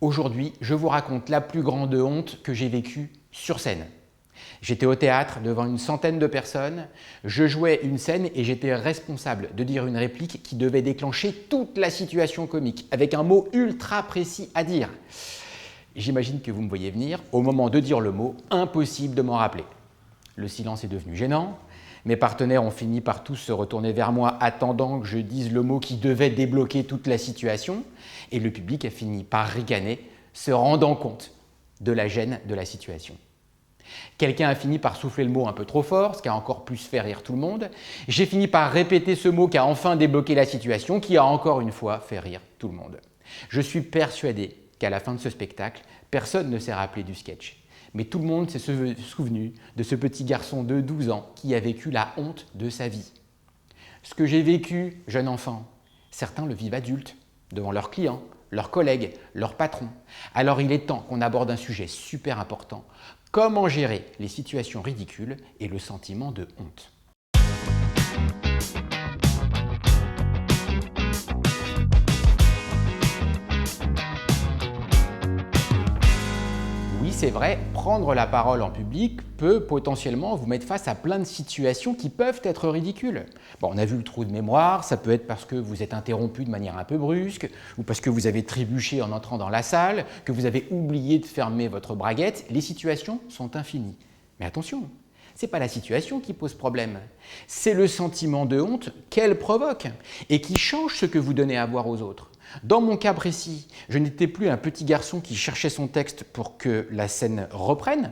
Aujourd'hui, je vous raconte la plus grande honte que j'ai vécue sur scène. J'étais au théâtre devant une centaine de personnes, je jouais une scène et j'étais responsable de dire une réplique qui devait déclencher toute la situation comique, avec un mot ultra précis à dire. J'imagine que vous me voyez venir, au moment de dire le mot, impossible de m'en rappeler. Le silence est devenu gênant, mes partenaires ont fini par tous se retourner vers moi attendant que je dise le mot qui devait débloquer toute la situation, et le public a fini par ricaner, se rendant compte de la gêne de la situation. Quelqu'un a fini par souffler le mot un peu trop fort, ce qui a encore plus fait rire tout le monde. J'ai fini par répéter ce mot qui a enfin débloqué la situation, qui a encore une fois fait rire tout le monde. Je suis persuadé qu'à la fin de ce spectacle, personne ne s'est rappelé du sketch. Mais tout le monde s'est souvenu de ce petit garçon de 12 ans qui a vécu la honte de sa vie. Ce que j'ai vécu, jeune enfant, certains le vivent adulte, devant leurs clients, leurs collègues, leurs patrons. Alors il est temps qu'on aborde un sujet super important. Comment gérer les situations ridicules et le sentiment de honte. Oui, c'est vrai, prendre la parole en public peut potentiellement vous mettre face à plein de situations qui peuvent être ridicules. Bon, on a vu le trou de mémoire, ça peut être parce que vous êtes interrompu de manière un peu brusque, ou parce que vous avez trébuché en entrant dans la salle, que vous avez oublié de fermer votre braguette. Les situations sont infinies. Mais attention, ce n'est pas la situation qui pose problème, c'est le sentiment de honte qu'elle provoque et qui change ce que vous donnez à voir aux autres. Dans mon cas précis, je n'étais plus un petit garçon qui cherchait son texte pour que la scène reprenne,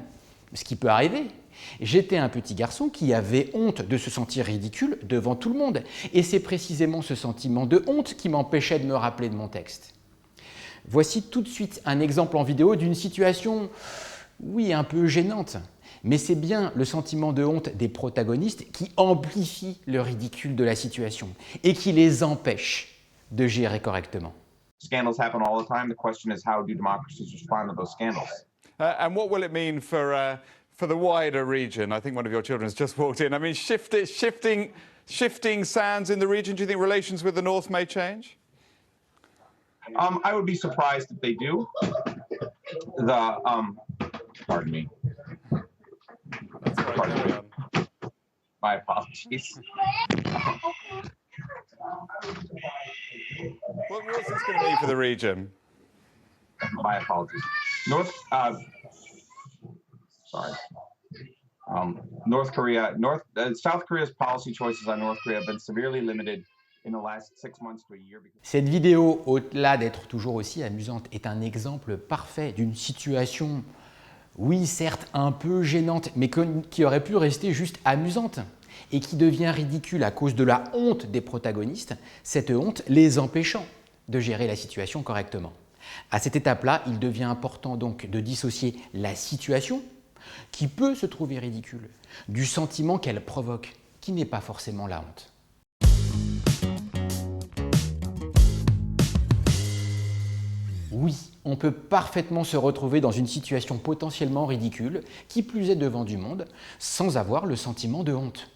ce qui peut arriver. J'étais un petit garçon qui avait honte de se sentir ridicule devant tout le monde. Et c'est précisément ce sentiment de honte qui m'empêchait de me rappeler de mon texte. Voici tout de suite un exemple en vidéo d'une situation, oui, un peu gênante. Mais c'est bien le sentiment de honte des protagonistes qui amplifie le ridicule de la situation et qui les empêche de gérer correctement. Scandals happen all the time. The question is, how do democracies respond to those scandals? And what will it mean for the wider region? I think one of your children has just walked in. I mean, shifting sands in the region. Do you think relations with the North may change? I would be surprised if they do. Pardon me. That's right, carry on. My apologies. What's this going to mean for the region? My apologies. South Korea's policy choices on North Korea have been severely limited in the last 6 months to a year. Cette vidéo, au-delà d'être toujours aussi amusante, est un exemple parfait d'une situation, oui, certes un peu gênante, mais qui aurait pu rester juste amusante et qui devient ridicule à cause de la honte des protagonistes, cette honte les empêchant de gérer la situation correctement. À cette étape-là, il devient important donc de dissocier la situation, qui peut se trouver ridicule, du sentiment qu'elle provoque, qui n'est pas forcément la honte. Oui, on peut parfaitement se retrouver dans une situation potentiellement ridicule, qui plus est devant du monde, sans avoir le sentiment de honte.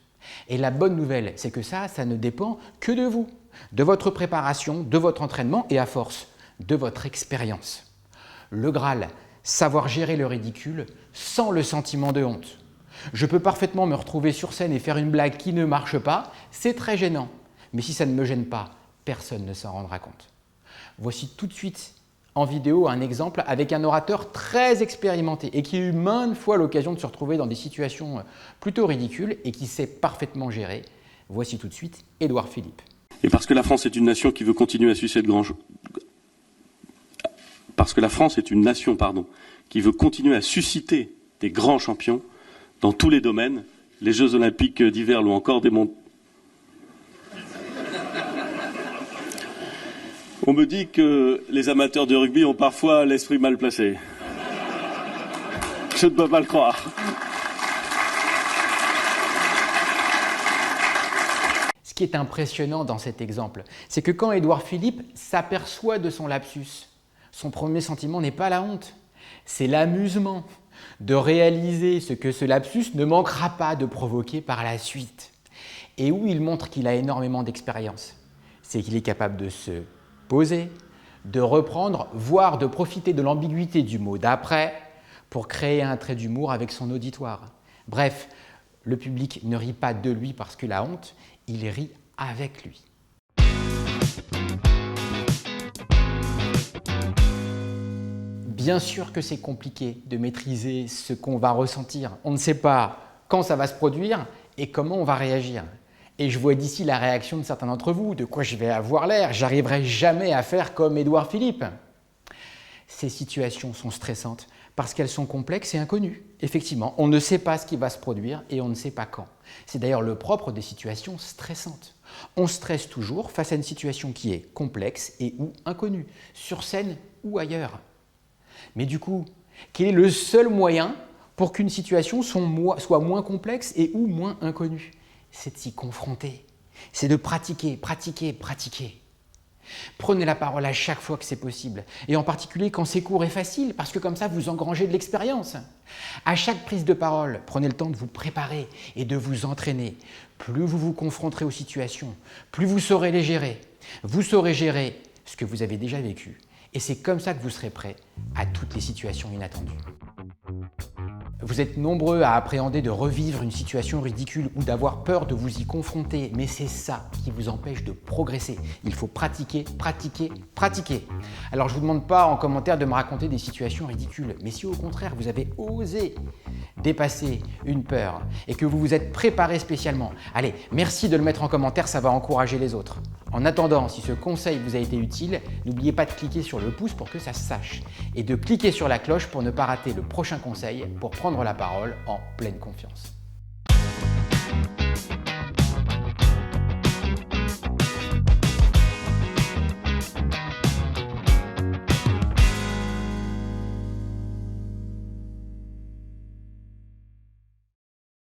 Et la bonne nouvelle, c'est que ça ne dépend que de vous, de votre préparation, de votre entraînement et à force, de votre expérience. Le Graal, savoir gérer le ridicule sans le sentiment de honte. Je peux parfaitement me retrouver sur scène et faire une blague qui ne marche pas, c'est très gênant. Mais si ça ne me gêne pas, personne ne s'en rendra compte. Voici tout de suite en vidéo un exemple avec un orateur très expérimenté et qui a eu maintes fois l'occasion de se retrouver dans des situations plutôt ridicules et qui sait parfaitement gérer. Voici tout de suite Édouard Philippe. Et parce que la France est une nation qui veut continuer à susciter de grands... Parce que la France est une nation, qui veut continuer à susciter des grands champions dans tous les domaines, les Jeux Olympiques d'hiver ou encore des mondes. On me dit que les amateurs de rugby ont parfois l'esprit mal placé. Je ne peux pas le croire. Ce qui est impressionnant dans cet exemple, c'est que quand Édouard Philippe s'aperçoit de son lapsus, son premier sentiment n'est pas la honte, c'est l'amusement de réaliser ce que ce lapsus ne manquera pas de provoquer par la suite. Et où il montre qu'il a énormément d'expérience, c'est qu'il est capable de se poser, de reprendre, voire de profiter de l'ambiguïté du mot d'après pour créer un trait d'humour avec son auditoire. Bref, le public ne rit pas de lui parce qu'il a honte, il rit avec lui. Bien sûr que c'est compliqué de maîtriser ce qu'on va ressentir. On ne sait pas quand ça va se produire et comment on va réagir. Et je vois d'ici la réaction de certains d'entre vous, de quoi je vais avoir l'air, j'arriverai jamais à faire comme Édouard Philippe. Ces situations sont stressantes parce qu'elles sont complexes et inconnues. Effectivement, on ne sait pas ce qui va se produire et on ne sait pas quand. C'est d'ailleurs le propre des situations stressantes. On stresse toujours face à une situation qui est complexe et ou inconnue, sur scène ou ailleurs. Mais du coup, quel est le seul moyen pour qu'une situation soit moins complexe et ou moins inconnue? C'est de s'y confronter, c'est de pratiquer, pratiquer, pratiquer. Prenez la parole à chaque fois que c'est possible, et en particulier quand c'est court et facile, parce que comme ça, vous engrangez de l'expérience. À chaque prise de parole, prenez le temps de vous préparer et de vous entraîner. Plus vous vous confronterez aux situations, plus vous saurez les gérer. Vous saurez gérer ce que vous avez déjà vécu, et c'est comme ça que vous serez prêt à toutes les situations inattendues. Vous êtes nombreux à appréhender de revivre une situation ridicule ou d'avoir peur de vous y confronter, mais c'est ça qui vous empêche de progresser. Il faut pratiquer, pratiquer, pratiquer. Alors je ne vous demande pas en commentaire de me raconter des situations ridicules, mais si au contraire vous avez osé dépasser une peur et que vous vous êtes préparé spécialement, allez, merci de le mettre en commentaire, ça va encourager les autres. En attendant, si ce conseil vous a été utile, n'oubliez pas de cliquer sur le pouce pour que ça se sache et de cliquer sur la cloche pour ne pas rater le prochain conseil pour prendre la parole en pleine confiance.